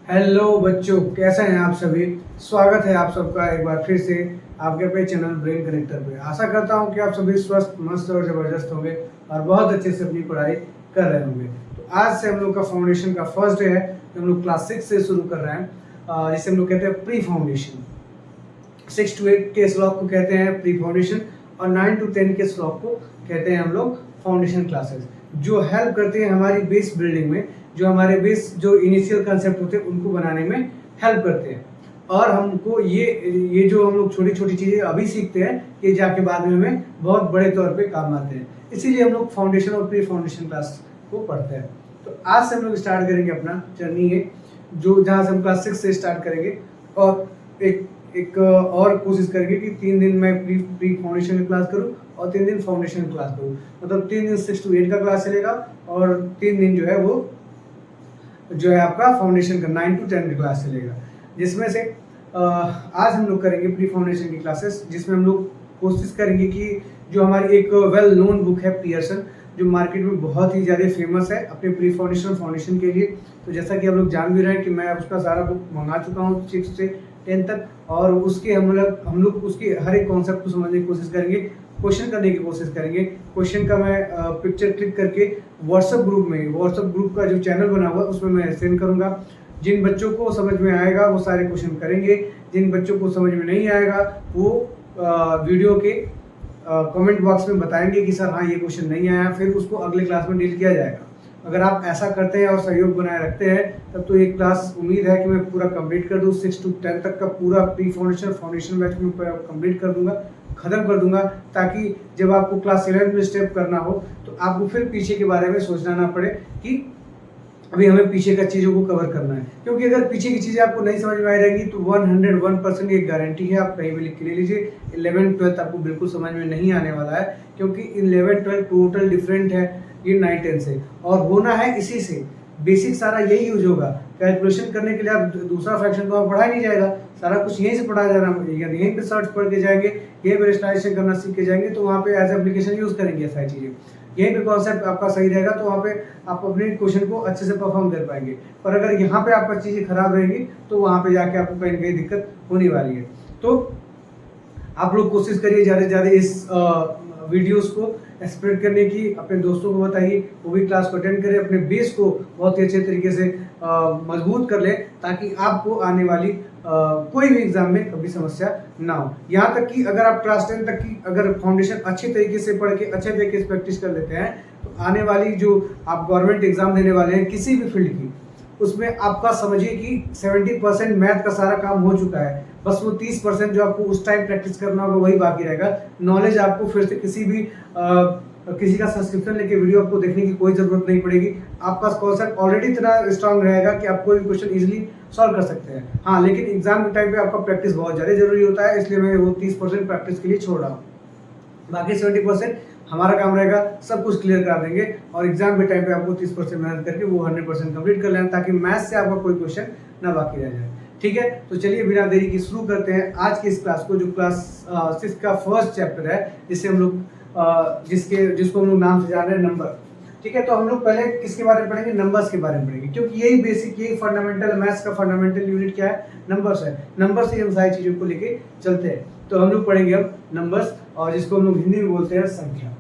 Hello बच्चों, कैसे हैं आप सभी। स्वागत है आप सबका एक बार फिर से आपके अपने चैनल ब्रेन कनेक्टर पे। आशा करता हूं कि आप सभी स्वस्थ, मस्त और ज़बरदस्त होंगे और बहुत अच्छे से अपनी पढ़ाई कर रहे होंगे। तो आज से हम लोग का फाउंडेशन का फर्स्ट डे है, तो हम लोग क्लास 6 से शुरू कर रहे हैं, जिसे हम लोग कहते हैं प्री फाउंडेशन। 6 to 8 के स्लॉक को कहते हैं प्री फाउंडेशन और 9 to 10 के स्लॉक को कहते हैं हम लोग फाउंडेशन क्लासेस, जो हेल्प करते हैं हमारी बेस बिल्डिंग में, जो हमारे बेस जो इनिशियल कंसेप्ट होते हैं उनको बनाने में हेल्प करते हैं। और हमको ये जो हम लोग छोटी छोटी चीज़ें अभी सीखते हैं, ये जाके बाद में हमें बहुत बड़े तौर पे काम आते हैं। इसीलिए हम लोग फाउंडेशन और प्री फाउंडेशन क्लास को पढ़ते हैं। तो आज से हम लोग स्टार्ट करेंगे अपना जर्नी है, जो जहाँ से हम क्लास 6 से स्टार्ट करेंगे और एक और कोशिश करेंगे कि 3 दिन मैं प्री फाउंडेशन की क्लास करूँ और 3 दिन फाउंडेशन की क्लास करूँ। मतलब 3 दिन 6 to 8 का क्लास चलेगा और 3 दिन जो है आपका फाउंडेशन का 9 to 10 का क्लास चलेगा। जिसमें से आज हम लोग करेंगे प्री फाउंडेशन की क्लासेस, जिसमें हम लोग कोशिश करेंगे कि जो हमारी एक वेल नोन बुक है पियर्सन, जो मार्केट में बहुत ही ज़्यादा फेमस है अपने प्री फाउंडेशन फाउंडेशन के लिए। तो जैसा कि आप लोग जान भी रहे हैं कि मैं उसका सारा बुक मंगा चुका हूँ 6 से 10 तक, और उसके हम लोग उसके हर एक कॉन्सेप्ट को समझने की कोशिश करेंगे, क्वेश्चन करने की कोशिश करेंगे। क्वेश्चन का मैं पिक्चर क्लिक करके व्हाट्सएप ग्रुप का जो चैनल बना हुआ है उसमें मैं सेंड करूँगा। जिन बच्चों को समझ में आएगा वो सारे क्वेश्चन करेंगे, जिन बच्चों को समझ में नहीं आएगा वो वीडियो के कमेंट बॉक्स में बताएंगे कि सर हाँ ये क्वेश्चन नहीं आया, फिर उसको अगले क्लास में डील किया जाएगा। अगर आप ऐसा करते हैं और सहयोग बनाए रखते हैं तब तो एक क्लास उम्मीद है कि मैं पूरा कंप्लीट कर दूँ। 6 to 10 तक का पूरा प्री फाउंडेशन बैच में कंप्लीट कर दूंगा, ख़त्म कर दूंगा, ताकि जब आपको क्लास 11 में स्टेप करना हो तो आपको फिर पीछे के बारे में सोचना ना पड़े कि अभी हमें पीछे का चीज़ों को कवर करना है। क्योंकि अगर पीछे की चीज़ें आपको नहीं समझ में आई रहेंगी तो 101% ये गारंटी है, आप कहीं भी लिख के ले लीजिए, 11th-12th आपको बिल्कुल समझ में नहीं आने वाला है। क्योंकि 11th-12th टोटल डिफरेंट है ये 9-10 से, और होना है इसी से। बेसिक सारा यही यूज होगा। कैलकुलेशन करने के लिए आप दूसरा फ्रैक्शन तो आप पढ़ाया नहीं जाएगा, सारा कुछ यहीं से पढ़ाया जा रहा है। यहीं पे सर्च पढ़ के जाएंगे, यहीं पे रजिस्ट्रेशन करना सीख के जाएंगे, तो वहाँ पे एज एप्लीकेशन यूज़ करेंगे सारी चीज़ें। यहीं पे कॉन्सेप्ट आपका सही रहेगा तो वहाँ पे आप अपने क्वेश्चन को अच्छे से परफॉर्म कर पाएंगे। पर अगर यहाँ पे आपका चीज़ें खराब रहेंगी तो वहाँ पे जाके आपको कहीं ना कहीं दिक्कत होने वाली है। तो आप लोग कोशिश करिए ज़्यादा से ज़्यादा इस वीडियोस को स्प्रेड करने की, अपने दोस्तों को बताइए, वो भी क्लास को अटेंड करें, अपने बेस को बहुत ही अच्छे तरीके से मजबूत कर ले, ताकि आपको आने वाली कोई भी एग्जाम में कभी समस्या ना हो। यहाँ तक कि अगर आप क्लास 10 तक की अगर फाउंडेशन अच्छे तरीके से पढ़ के अच्छे तरीके से प्रैक्टिस कर लेते हैं तो आने वाली जो आप गवर्नमेंट एग्जाम देने वाले हैं किसी भी फील्ड की, उसमें आपका समझिए कि 70% मैथ का सारा काम हो चुका है। बस वो 30% जो आपको उस टाइम प्रैक्टिस करना होगा वही बाकी रहेगा। नॉलेज आपको फिर से किसी का सब्सक्रिप्शन लेके वीडियो आपको देखने की कोई ज़रूरत नहीं पड़ेगी। आपका कॉन्सेप्ट ऑलरेडी इतना स्ट्रांग रहेगा कि आप कोई भी क्वेश्चन इजीली सॉल्व कर सकते हैं। हाँ, लेकिन एग्जाम के टाइम पे आपका प्रैक्टिस बहुत ज़्यादा ज़रूरी होता है, इसलिए मैं वो 30% प्रैक्टिस के लिए छोड़ रहा हूँ। बाकी 70% हमारा काम रहेगा, सब कुछ क्लियर कर देंगे, और एग्जाम के टाइम पे आपको 30% मेहनत करके वो 100% कंप्लीट कर लेना, ताकि मैथ्स से आपका कोई क्वेश्चन ना बाकी रह जाए। ठीक है, तो चलिए बिना देरी की शुरू करते हैं आज की इस क्लास को, जो क्लास 6 का फर्स्ट चैप्टर है, जिससे हम लोग जिसको हम लोग नाम से जान रहे हैं नंबर। ठीक है, तो हम लोग पहले किसके बारे में पढ़ेंगे? नंबर्स के बारे में पढ़ेंगे, क्योंकि यही बेसिक, यही फंडामेंटल, मैथ्स का फंडामेंटल यूनिट क्या है? नंबर्स है। नंबर से हम सारी चीज़ों को लेके चलते हैं। तो हम लोग पढ़ेंगे अब नंबर्स, और जिसको हम लोग हिंदी में बोलते हैं संख्या।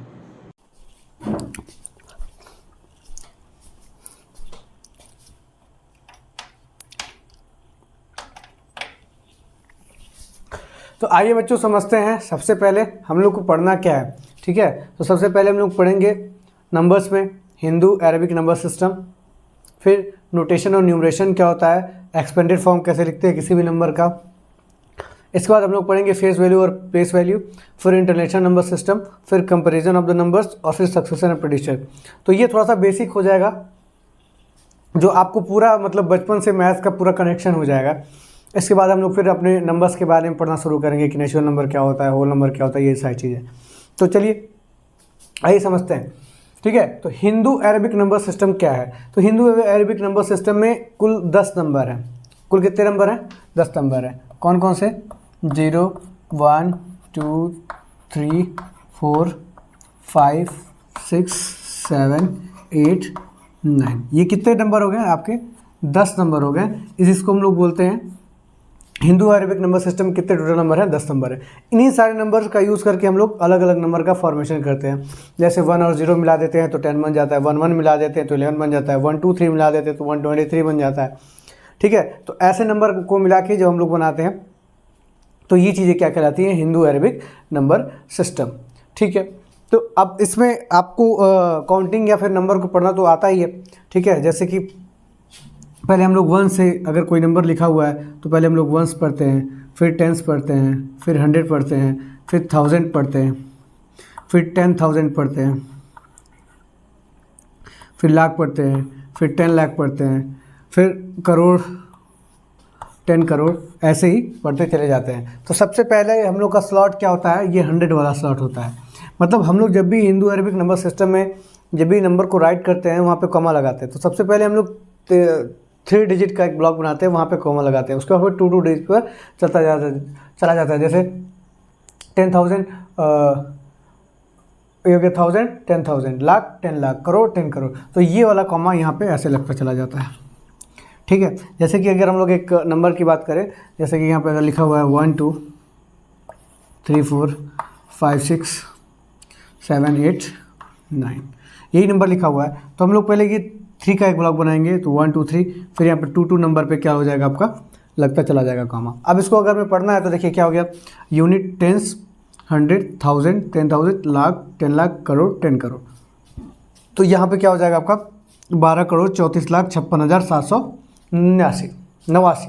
तो आइए बच्चों समझते हैं। सबसे पहले हम लोग को पढ़ना क्या है, ठीक है? तो सबसे पहले हम लोग पढ़ेंगे नंबर्स में हिंदू अरेबिक नंबर सिस्टम, फिर नोटेशन और न्यूमरेशन क्या होता है, एक्सपेंडेड फॉर्म कैसे लिखते हैं किसी भी नंबर का। इसके बाद हम लोग पढ़ेंगे फेस वैल्यू और प्लेस वैल्यू, फिर इंटरनेशनल नंबर सिस्टम, फिर कंपैरिजन ऑफ द नंबर्स, और फिर सक्सेशन एंड प्रेडिक्शन। तो ये थोड़ा सा बेसिक हो जाएगा, जो आपको पूरा मतलब बचपन से मैथ्स का पूरा कनेक्शन हो जाएगा। इसके बाद हम लोग फिर अपने नंबर्स के बारे में पढ़ना शुरू करेंगे कि नेचुरल नंबर क्या होता है, होल नंबर क्या होता है, ये सारी चीज़ें। तो चलिए आइए समझते हैं। ठीक है, तो हिंदू अरेबिक नंबर सिस्टम क्या है? तो हिंदू अरेबिक नंबर सिस्टम में कुल 10 नंबर हैं। कुल कितने नंबर हैं? 10 नंबर हैं। कौन कौन से? 0, 1, 2, 3, 4, 5, 6, 7, 8, 9। ये कितने नंबर हो गए आपके? 10 नंबर हो गए। इसको हम लोग बोलते हैं हिंदू अरेबिक नंबर सिस्टम। कितने टोटल नंबर है? 10 नंबर है। इन्हीं सारे नंबर्स का यूज़ करके हम लोग अलग अलग नंबर का फॉर्मेशन करते हैं। जैसे 1 और 0 मिला देते हैं तो 10 बन जाता है, 1 1 मिला देते हैं तो 11 बन जाता है, 1 2 3 मिला देते हैं तो 123 बन जाता है। ठीक है, तो ऐसे नंबर को मिला के जब हम लोग बनाते हैं तो ये चीज़ें क्या कहलाती हैं? Hindu Arabic number system. ठीक है, तो अब इसमें आपको काउंटिंग या फिर नंबर को पढ़ना तो आता ही है। ठीक है, जैसे कि पहले हम लोग 1 से अगर कोई नंबर लिखा हुआ है तो पहले हम लोग 1s पढ़ते हैं, फिर 10s पढ़ते हैं, फिर 100 पढ़ते हैं, फिर 1000 पढ़ते हैं, फिर 10,000 पढ़ते हैं, फिर लाख पढ़ते हैं, फिर 10 लाख पढ़ते हैं, फिर करोड़, 10 करोड़, ऐसे ही पढ़ते चले जाते हैं। तो सबसे पहले हम लोग का स्लॉट क्या होता है? ये 100 वाला स्लॉट होता है। मतलब हम लोग जब भी हिंदू अरेबिक नंबर सिस्टम में जब भी नंबर को राइट करते हैं वहाँ पे कॉमा लगाते हैं। तो सबसे पहले हम लोग 3 डिजिट का एक ब्लॉक बनाते हैं, वहाँ पे कॉमा लगाते हैं। उसके बाद फिर 2 डिजिट पर चला जाता है। जैसे 10,000 ये हो गया 1000, 10,000, लाख, 10 लाख, करोड़, 10 करोड़। तो ये वाला कॉमा यहाँ पे ऐसे लगता चला जाता है। ठीक है, जैसे कि अगर हम लोग एक नंबर की बात करें, जैसे कि यहाँ पे अगर लिखा हुआ है 1 2 3 4 5 6 7 8 9, यही नंबर लिखा हुआ है। तो हम लोग पहले ये 3 का एक ब्लॉक बनाएंगे, तो 1 2 3, फिर यहाँ पे 2 2 नंबर पे क्या हो जाएगा? आपका लगता चला जाएगा कॉमा। अब इसको अगर मैं पढ़ना है तो देखिए क्या हो गया? Unit, tens, 100, 1000, 10,000, lakh, 10 lakh, crore, 10 crore. तो यहाँ पे क्या हो जाएगा आपका? 12 करोड़ 34 लाख 56,789 89।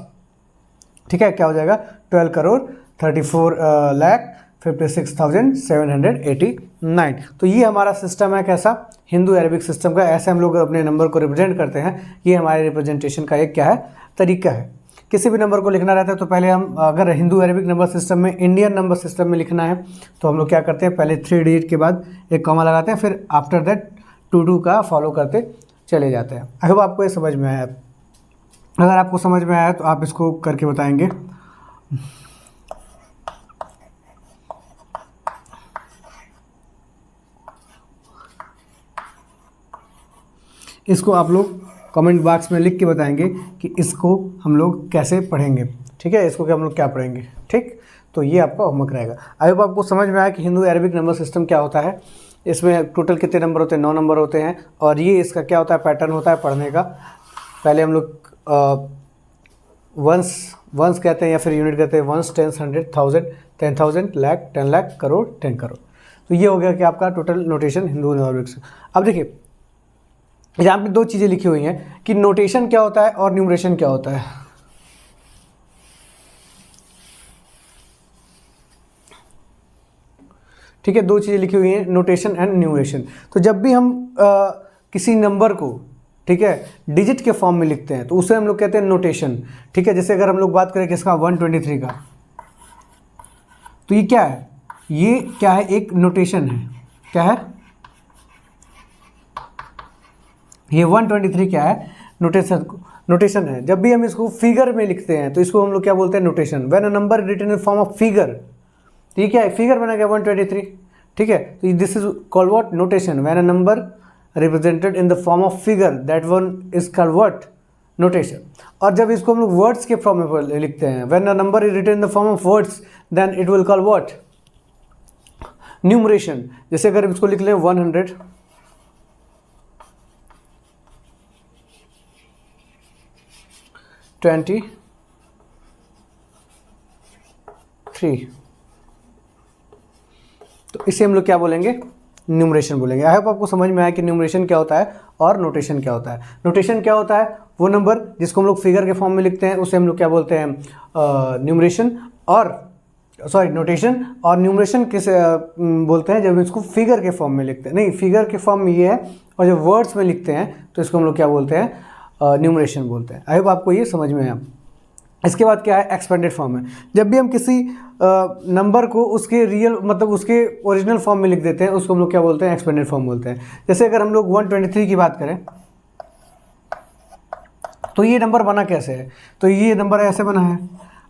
ठीक है, क्या हो जाएगा? 12 करोड़ 34 लाख 56,789। तो ये हमारा सिस्टम है कैसा? हिंदू अरेबिक सिस्टम का। ऐसे हम लोग अपने नंबर को रिप्रेजेंट करते हैं। ये हमारे रिप्रेजेंटेशन का एक क्या है? तरीका है। किसी भी नंबर को लिखना रहता है तो पहले हम, अगर हिंदू अरेबिक नंबर सिस्टम में, इंडियन नंबर सिस्टम में लिखना है तो हम लोग क्या करते हैं? पहले 3 डिजिट के बाद एक कॉमा लगाते हैं, फिर आफ्टर दैट 2 2 का फॉलो करते चले जाते हैं। आई होप आपको ये समझ में आया। अगर आपको समझ में आया तो आप इसको करके बताएंगे। इसको आप लोग कमेंट बॉक्स में लिख के बताएंगे कि इसको हम लोग कैसे पढ़ेंगे। ठीक है, इसको क्या हम लोग क्या पढ़ेंगे। ठीक, तो ये आपका होमवर्क रहेगा। आई होप आपको समझ में आया कि हिंदू अरेबिक नंबर सिस्टम क्या होता है। इसमें टोटल कितने नंबर होते हैं? 9 नंबर होते हैं। और ये इसका क्या होता है? पैटर्न होता है पढ़ने का। पहले हम लोग वंस कहते हैं या फिर यूनिट कहते हैं। 1s, 10s, 100, 1000, 10,000, lakh, 10 lakh, crore, 10 crore. तो ये हो गया कि आपका टोटल नोटेशन हिंदू अरेबिक से। अब देखिए यहाँ पे 2 चीज़ें लिखी हुई हैं कि नोटेशन क्या होता है और न्यूमरेशन क्या होता है। ठीक है, 2 चीज़ें लिखी हुई हैं, नोटेशन एंड न्यूमरेशन। तो जब भी हम किसी नंबर को, ठीक है, डिजिट के फॉर्म में लिखते हैं तो उसे हम लोग कहते हैं नोटेशन। ठीक है, जैसे अगर हम लोग बात करें किसका? 123 का, तो ये क्या है? ये क्या है? एक नोटेशन है। क्या है ये? 123 क्या है? नोटेशन है। जब भी हम इसको फिगर में लिखते हैं तो इसको हम लोग क्या बोलते हैं? Notation. When a number written in form of figure, तो ये क्या है? फिगर बना गया 123। ठीक है, तो this is called what? Notation. When a number represented in the form of figure, that one is called what? Notation. और जब इसको हम लोग वर्ड्स के फॉर्म में लिखते हैं, when a number is written in the form of words, then it will call what? Numeration. जैसे अगर इसको लिख लें 100, 23, तो इसे हम लोग क्या बोलेंगे? न्यूमरेशन बोलेंगे। आई होप आपको समझ में आया कि न्यूमरेशन क्या होता है और नोटेशन क्या होता है। नोटेशन क्या होता है? वो नंबर जिसको हम लोग फिगर के फॉर्म में लिखते हैं उसे हम लोग क्या बोलते हैं? न्यूमरेशन। और सॉरी, नोटेशन। और न्यूमरेशन किसे बोलते हैं? जब इसको फिगर के फॉर्म में लिखते हैं। नहीं, फिगर के फॉर्म में ये है, और जब वर्ड्स में लिखते हैं तो इसको हम लोग क्या बोलते हैं? न्यूमरेशन बोलते हैं। आई होप आपको ये समझ में आया। इसके बाद क्या है? एक्सपेंडेड फॉर्म है। जब भी हम किसी नंबर को उसके रियल, मतलब उसके ओरिजिनल फॉर्म में लिख देते हैं, उसको हम लोग क्या बोलते हैं? एक्सपेंडेड फॉर्म बोलते हैं। जैसे अगर हम लोग 123 की बात करें तो ये नंबर बना कैसे है? तो ये नंबर ऐसे बना है।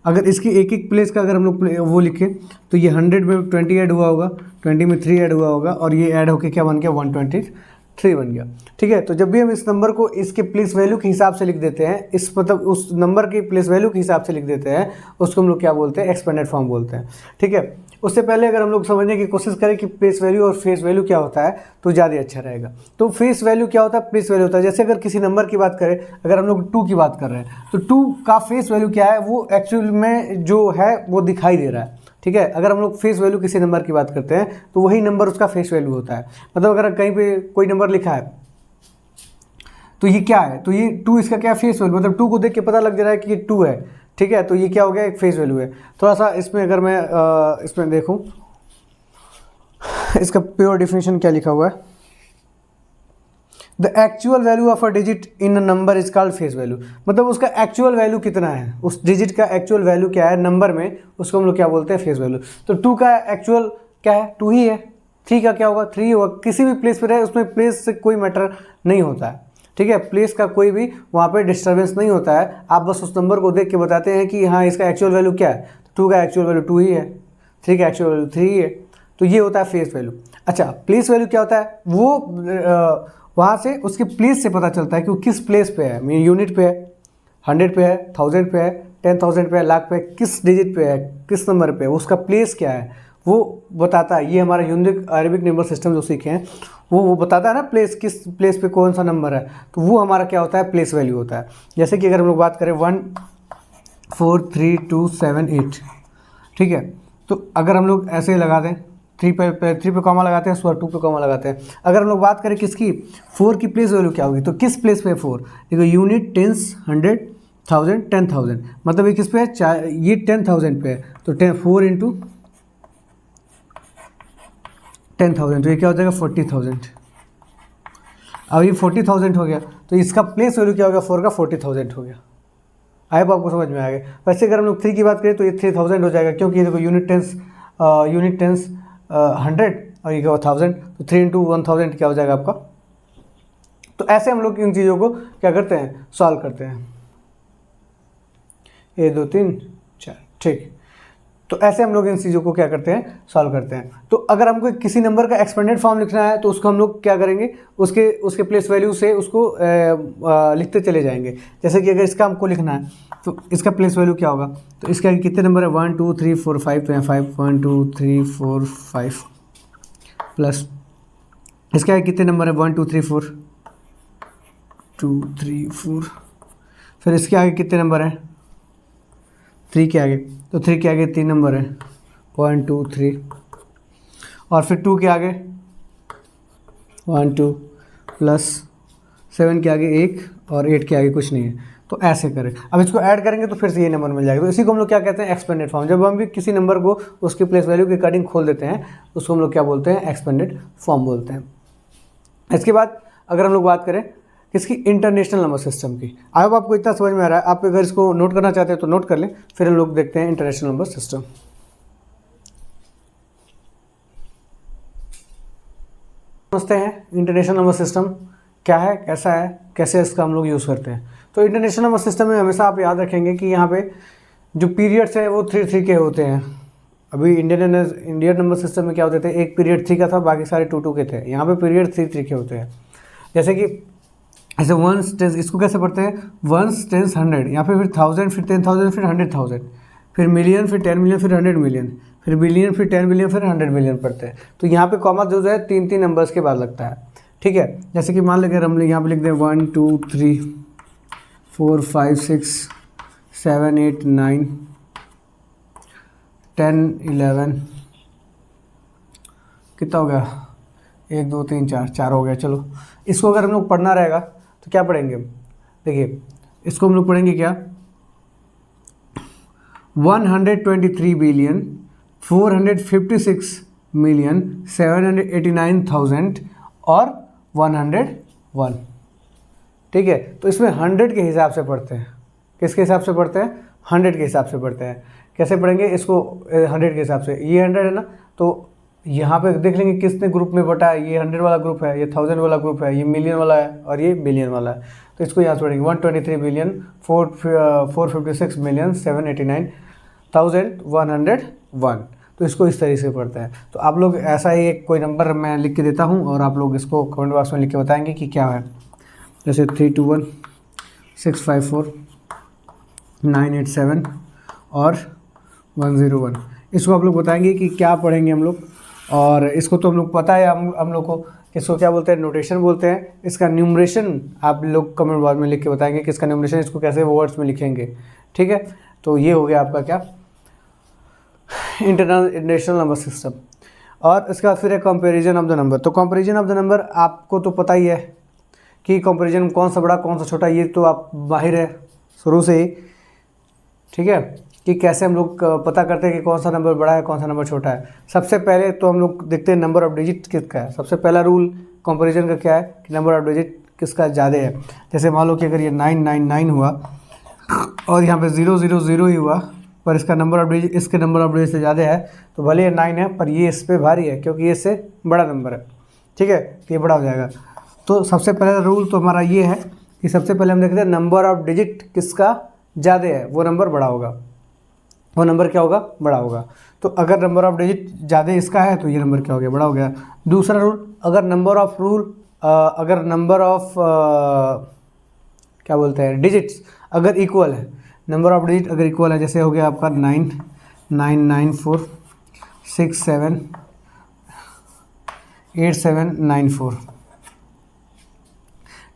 अगर इसकी एक एक प्लेस का अगर हम लोग वो लिखें तो ये 100 में 20 ऐड हुआ होगा, 20 में 3 ऐड हुआ होगा, और ये ऐड होके क्या बन गया? 123। 3 बन गया। ठीक है, तो जब भी हम इस नंबर को इसके प्लेस वैल्यू के हिसाब से लिख देते हैं, इस मतलब उस नंबर की प्लेस वैल्यू के हिसाब से लिख देते हैं, उसको हम लोग क्या बोलते हैं, एक्सपेंडेड फॉर्म बोलते हैं। ठीक है, उससे पहले अगर हम लोग समझने की कोशिश करें कि प्लेस वैल्यू और फेस वैल्यू क्या होता है तो ज़्यादा अच्छा रहेगा। तो फेस वैल्यू क्या होता है, प्लेस वैल्यू होता है। जैसे अगर किसी नंबर की बात करें, अगर हम लोग 2 की बात कर रहे हैं तो 2 का फेस वैल्यू क्या है, वो एक्चुअल में जो है वो दिखाई दे रहा है। ठीक है, अगर हम लोग फेस वैल्यू किसी नंबर की बात करते हैं तो वही नंबर उसका फेस वैल्यू होता है। मतलब अगर कहीं पे कोई नंबर लिखा है तो ये क्या है, तो ये 2 इसका क्या फेस वैल्यू, मतलब 2 को देख के पता लग जा रहा है कि ये 2 है। ठीक है, तो ये क्या हो गया, एक फेस वैल्यू है। थोड़ा सा इसमें अगर मैं इसमें देखूं, इसका प्योर डिफिनेशन क्या लिखा हुआ है, the actual value of a digit in a number is called face value. मतलब उसका एक्चुअल वैल्यू कितना है, उस डिजिट का एक्चुअल वैल्यू क्या है नंबर में, उसको हम लोग क्या बोलते हैं, फेस वैल्यू। तो 2 का एक्चुअल क्या है, 2 ही है। 3 का क्या होगा, 3 होगा। किसी भी प्लेस पर रहे उसमें प्लेस से कोई मैटर नहीं होता है। ठीक है, प्लेस का कोई भी वहाँ पे डिस्टर्बेंस नहीं होता है। आप बस उस नंबर को देख के बताते हैं कि हाँ इसका एक्चुअल वैल्यू क्या है, 2 का एक्चुअल वैल्यू 2 ही है, 3 का एक्चुअल वैल्यू 3 ही है। तो ये होता है फेस वैल्यू। अच्छा, प्लेस वैल्यू क्या होता है, वो वहाँ से उसके प्लेस से पता चलता है कि वो किस प्लेस पे है, मीन यूनिट पे है, 100 पे है, 1000 पे है, 10,000 पे है, लाख पे है, किस डिजिट पे है, किस नंबर पे है, उसका प्लेस क्या है वो बताता है। ये हमारा यूनिक अरेबिक नंबर सिस्टम जो सीखे हैं वो बताता है ना, प्लेस किस प्लेस पे कौन सा नंबर है, तो वो हमारा क्या होता है, प्लेस वैल्यू होता है। जैसे कि अगर हम लोग बात करें 1 4 3 2 7 8, ठीक है, तो अगर हम लोग ऐसे लगा दें, 3 पे कॉमा लगाते हैं, 2 पे कॉमा लगाते हैं। अगर हम लोग बात करें किसकी, 4 की प्लेस वैल्यू क्या होगी, तो किस प्लेस पे है 4, देखो यूनिट, टेंस, 100, 1000, 10,000, मतलब ये किस पे है, ये 10,000 पे है, तो 4 इंटू 10,000, तो ये क्या हो जाएगा 40,000। अब ये 40,000 हो गया, तो इसका प्लेस वैल्यू क्या हो गया, 4 का 40,000 हो गया। आई होप आपको समझ में आ गया। वैसे अगर हम लोग 3 की बात करें तो ये 3,000 हो जाएगा, क्योंकि देखो यूनिट टेंस 100 और ये क्या हुआ 1000, तो 3 इंटू 1000 क्या हो जाएगा आपका। तो ऐसे हम लोग इन चीज़ों को क्या करते हैं, सॉल्व करते हैं। 1 2 3 4, ठीक। तो ऐसे हम लोग इन चीज़ों को क्या करते हैं, सॉल्व करते हैं। तो अगर हमको किसी नंबर का एक्सपेंडेड फॉर्म लिखना है तो उसको हम लोग क्या करेंगे, उसके प्लेस वैल्यू से उसको लिखते चले जाएंगे। जैसे कि अगर इसका हमको लिखना है तो इसका प्लेस वैल्यू क्या होगा, तो इसके आगे कितने नंबर है, 1 2 3 4 5, तो यहाँ 5 1 2 3 4 5 प्लस इसके आगे कितने नंबर है, 1 2 3 4 2 3 4, फिर इसके आगे कितने नंबर हैं, 3 के आगे, तो 3 के आगे 3 नंबर है, 1 2 3, और फिर 2 के आगे 1 2 प्लस 7 के आगे 1 और 8 के आगे कुछ नहीं है। तो ऐसे करें, अब इसको ऐड करेंगे तो फिर से ये नंबर मिल जाएगा। तो इसी को हम लोग क्या कहते हैं, एक्सपेंडेड फॉर्म। जब हम भी किसी नंबर को उसके प्लेस वैल्यू के अकॉर्डिंग खोल देते हैं उसको हम लोग क्या बोलते हैं, एक्सपेंडेड फॉर्म बोलते हैं। इसके बाद अगर हम लोग बात करें किसकी, इंटरनेशनल नंबर सिस्टम की। आई होप आपको इतना समझ में आ रहा है। आप अगर इसको नोट करना चाहते हैं तो नोट कर लें, फिर हम लोग देखते हैं इंटरनेशनल नंबर सिस्टम। समझते हैं इंटरनेशनल नंबर सिस्टम क्या है, कैसा है, कैसे इसका हम लोग यूज़ करते हैं। तो इंटरनेशनल नंबर सिस्टम में हमेशा आप याद रखेंगे कि यहाँ पे जो पीरियड्स हैं वो 3 के होते हैं। अभी इंडियन नंबर सिस्टम में क्या होते थे, एक पीरियड 3 का था, बाकी सारे 2 के थे। यहाँ पे पीरियड 3 के होते हैं। जैसे कि ऐसे वंस टेंस, इसको कैसे पढ़ते हैं, वंस टेंस 100, यहाँ पे फिर 1000, फिर 10,000, फिर 100,000, फिर मिलियन, फिर 10 मिलियन, फिर 100 मिलियन, फिर बिलियन, फिर 10 बिलियन, फिर 100 बिलियन पढ़ते हैं। तो यहाँ पे कॉमा जो है 3 नंबर्स के बाद लगता है। ठीक है, जैसे कि मान लेकर हम यहाँ पे लिख दें 1 2 3 4 5 6 7 8 9 10 11, कितना हो गया, 1 2 3 4 हो गया। चलो इसको अगर हम लोग पढ़ना रहेगा तो क्या पढ़ेंगे, देखिए इसको हम लोग पढ़ेंगे क्या, 123 बिलियन 456 मिलियन 789,000 और 101। ठीक है, तो इसमें 100 के हिसाब से पढ़ते हैं। किसके हिसाब से पढ़ते हैं, 100 के हिसाब से पढ़ते हैं। कैसे पढ़ेंगे इसको, 100 के हिसाब से, ये 100 है ना, तो यहाँ पे देख लेंगे किसने ग्रुप में बटा है, ये 100 वाला ग्रुप है, ये 1000 वाला ग्रुप है, ये मिलियन वाला है और ये बिलियन वाला है। तो इसको यहाँ से पढ़ेंगे 123 बिलियन 456 मिलियन 789,101। तो इसको इस तरीके से पढ़ते हैं। तो आप लोग ऐसा ही एक कोई नंबर मैं लिख के देता हूँ और आप लोग इसको कमेंट बॉक्स में लिख के बताएंगे कि क्या है। जैसे 321-654-987 और 101, इसको आप लोग बताएंगे कि क्या पढ़ेंगे हम लोग। और इसको तो हम लोग पता है हम लोग को इसको क्या बोलते हैं, नोटेशन बोलते हैं। इसका न्यूमरेशन आप लोग कमेंट बॉक्स में लिख के बताएंगे कि इसका न्यूमरेशन इसको कैसे वर्ड्स में लिखेंगे, ठीक है। तो ये हो गया आपका क्या, इंटरनेशनल नंबर सिस्टम। और इसका फिर है कंपैरिजन ऑफ द नंबर। तो कंपैरिजन ऑफ द नंबर आपको तो पता ही है कि कंपैरिजन कौन सा बड़ा कौन सा छोटा, ये तो आप माहिर है शुरू से ही, ठीक है, कि कैसे हम लोग पता करते हैं कि कौन सा नंबर बड़ा है कौन सा नंबर छोटा है। सबसे पहले तो हम लोग देखते हैं नंबर ऑफ डिजिट किसका है। सबसे पहला रूल कंपैरिजन का क्या है कि नंबर ऑफ डिजिट किसका ज़्यादा है। जैसे मान लो कि अगर ये 999 हुआ और यहाँ पे 000 ही हुआ, पर इसका नंबर ऑफ डिजिट इसके नंबर ऑफ डिजिट से ज़्यादा है, तो भले ये 9 है पर ये इस पर भारी है क्योंकि ये इससे बड़ा नंबर है, ठीक है, तो ये बड़ा हो जाएगा। तो सबसे पहला रूल तो हमारा ये है कि सबसे पहले हम देखते हैं नंबर ऑफ डिजिट किसका ज़्यादा है, वो नंबर बड़ा होगा, वो नंबर क्या होगा, बड़ा होगा। तो अगर नंबर ऑफ डिजिट ज़्यादा इसका है तो ये नंबर क्या हो गया, बड़ा हो गया। दूसरा रूल, अगर नंबर ऑफ क्या बोलते हैं, डिजिट्स अगर इक्वल है, नंबर ऑफ डिजिट अगर इक्वल है, जैसे हो गया आपका 999467879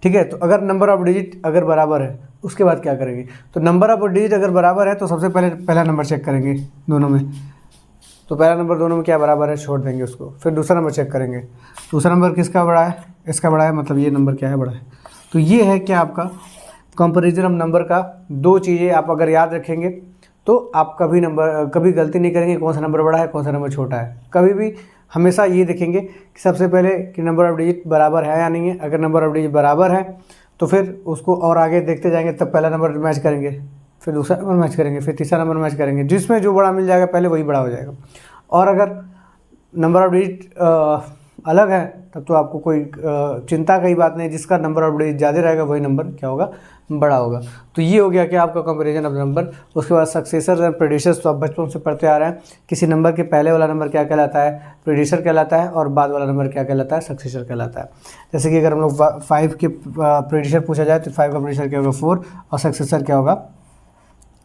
ठीक है। तो अगर नंबर ऑफ डिजिट अगर बराबर है उसके बाद क्या करेंगे, तो नंबर ऑफ डिजिट अगर बराबर है तो सबसे पहले पहला नंबर चेक करेंगे दोनों में। तो पहला नंबर दोनों में क्या बराबर है, छोड़ देंगे उसको। फिर दूसरा नंबर चेक करेंगे, दूसरा नंबर किसका बड़ा है, इसका बड़ा है, मतलब ये नंबर क्या है, बड़ा है। तो ये है क्या आपका कंपैरिजन ऑफ नंबर का। दो चीज़ें आप अगर याद रखेंगे तो आप कभी गलती नहीं करेंगे कौन सा नंबर बड़ा है कौन सा नंबर छोटा है। कभी भी हमेशा ये देखेंगे कि सबसे पहले कि नंबर ऑफ डिजिट बराबर है या नहीं है। अगर नंबर ऑफ डिजिट बराबर है तो फिर उसको और आगे देखते जाएंगे, तब पहला नंबर मैच करेंगे, फिर दूसरा नंबर मैच करेंगे, फिर तीसरा नंबर मैच करेंगे, जिसमें जो बड़ा मिल जाएगा पहले वही बड़ा हो जाएगा। और अगर नंबर ऑफ डिजिट अलग है तब तो आपको कोई चिंता की बात नहीं, जिसका नंबर ऑफ डिजिट ज़्यादा रहेगा वही नंबर क्या होगा, बड़ा होगा। तो ये हो गया कि आपका कंपैरिजन ऑफ नंबर। उसके बाद सक्सेसर्स एंड प्रेडिसर्स, तो आप बचपन से पढ़ते आ रहे हैं। किसी नंबर के पहले वाला नंबर क्या कहलाता है, प्रेडिसर कहलाता है, और बाद वाला नंबर क्या कहलाता है, सक्सेसर कहलाता है। जैसे कि अगर हम लोग 5 के प्रेडिसर पूछा जाए तो 5 का प्रेडिसर क्या होगा, 4, और सक्सेसर क्या होगा,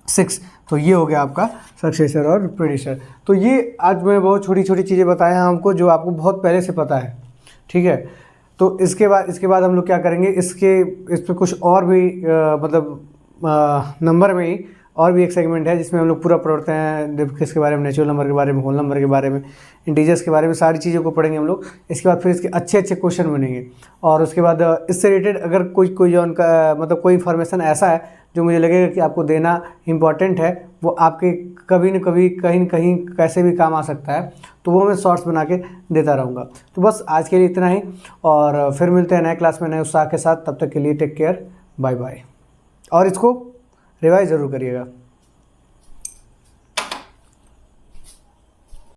6। तो ये हो गया आपका सक्सेसर और प्रेडिसर। तो ये आज मैं बहुत छोटी छोटी चीज़ें बताया हमको जो आपको बहुत पहले से पता है, ठीक है। तो इसके बाद हम लोग क्या करेंगे, इस पर कुछ और भी नंबर में ही और भी एक सेगमेंट है जिसमें हम लोग पूरा पढ़ते हैं, किसके बारे में, नेचुरल नंबर के बारे में, होल नंबर के बारे में, इंटीजर्स के बारे में, सारी चीज़ों को पढ़ेंगे हम लोग। इसके बाद फिर इसके अच्छे अच्छे क्वेश्चन बनेंगे। और उसके बाद इससे रिलेटेड अगर कोई जो उनका कोई इन्फॉर्मेशन ऐसा है जो मुझे लगेगा कि आपको देना इम्पॉर्टेंट है, वो आपके कभी न कभी कहीं न कहीं कैसे भी काम आ सकता है, तो वो मैं शॉर्ट्स बना के देता रहूँगा। तो बस आज के लिए इतना ही, और फिर मिलते हैं नए क्लास में नए उत्साह के साथ। तब तक के लिए टेक केयर, बाय बाय। और इसको रिवाइज ज़रूर करिएगा।